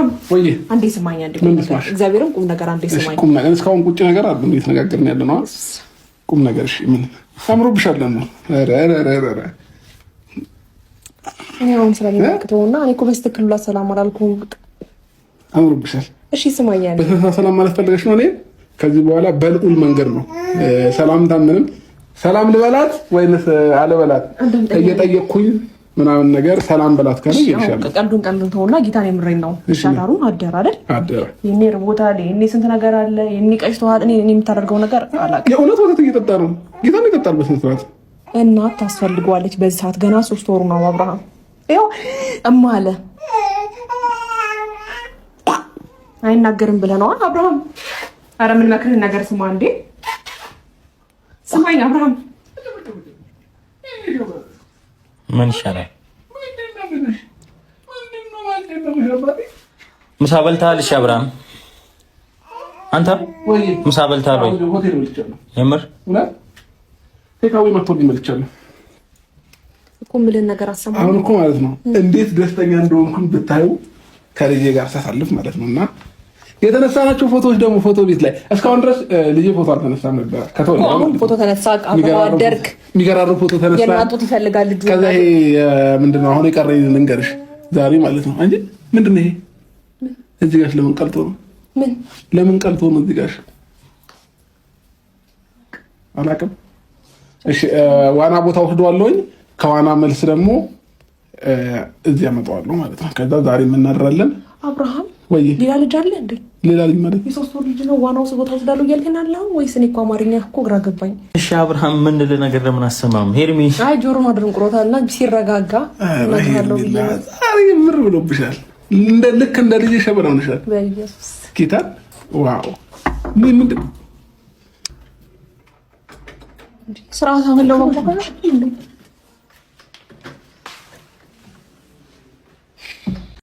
አብርሃም ወይ አንዴ ስማኝ፣ አንዴ እግዚአብሔርን ቁም ነገር አንዴ ስማኝ። ቁም ነገር እስካሁን ቁጭ ነገር አይደል እንዴ ተነጋገርን ያለ ነው። ቁም ነገር እሺ፣ ምን አምሮብሻል ነው? ኧረ እኔ አሁን ስለሚመክተውና እኔ እኮ በስትክክል ሰላም አላልኩም። አምሮብሻል። እሺ ስማኝ፣ አንዴ ሰላም ማለት ፈልገሽ ነው? እኔ ከዚህ በኋላ በልዑል መንገድ ነው ሰላምታ። ምንም ሰላም ልበላት ወይንስ አልበላት እየጠየቅኩኝ ምናምን ነገር ሰላም በላት ካለ ይልሻል። ቀልዱን ተውና ጌታን የምሬን ነው። ሻታሩን አደረ አይደል? አደረ። የኔ ርቦታል፣ የኔ ስንት ነገር አለ፣ የኔ ቀጭቷል። እኔ የምታደርገው ነገር አላውቅም። የእውነት ወተት እየጠጣ ነው። ጌታን ይጠጣል በስንት ሰዓት እናት ታስፈልገዋለች። በዚህ ሰዓት ገና 3 ወሩ ነው። አብርሃም ይኸው እማለ አይናገርም ብለህ ነው አብርሃም? ኧረ ምን መክርህን ነገር ስማ እንዴ! ስማኝ አብርሃም፣ ምን ይሻላል? ምሳ በልተሃል? እሺ አብርሃም፣ አንተ ምሳ በልተሃል ወይ? የምር ቴካዊ መጥቶልኝ መልቻለሁ እኮ የምልህን ነገር አሰማኝ። አሁን እኮ ማለት ነው እንዴት ደስተኛ እንደሆንኩኝ ብታዩ ከልጄ ጋር ሳሳልፍ ማለት ነውና የተነሳናቸው ፎቶዎች ደግሞ ፎቶ ቤት ላይ እስካሁን ድረስ ልጄ ፎቶ አልተነሳም ነበር። አሁን ፎቶ ተነሳ፣ አደርክ የሚገራሩ ፎቶ ተነሳ። የናጡት ይፈልጋል ልጁ። ከዛ ይሄ ምንድነው አሁን የቀረኝ ልንገርሽ ዛሬ ማለት ነው እንጂ ምንድነው ይሄ እዚህ ጋር ለምን ቀልጦ ነው? ለምን ቀልጦ ነው እዚህ ጋር አላውቅም። እሺ ዋና ቦታ ወስደዋለሁኝ። ከዋና መልስ ደግሞ እዚህ ያመጣዋለሁ ማለት ነው። ከዛ ዛሬ እናድራለን። አብርሃም ወይ ሌላ ልጅ አለ እንዴ? ሌላ ልጅ ማለት የ3 ወር ልጅ ነው። ዋናው ሰው ቦታ ወስዳለሁ እያልከኝ አለው ወይስ? እኔ እኮ አማርኛ እኮ ግራ ገባኝ። እሺ አብርሃም ምን ነገር ለምን አሰማም? ሄርሚ አይ ጆሮ ነው ድንቁሮታልና ሲረጋጋ እናታለው ብዬ አይ ምር ብሎብሻል። ልክ እንደ ልጅ ሸበላው ነሻል። በኢየሱስ ጌታ ዋው ምንድን ስርዓት አሁን ለማቆም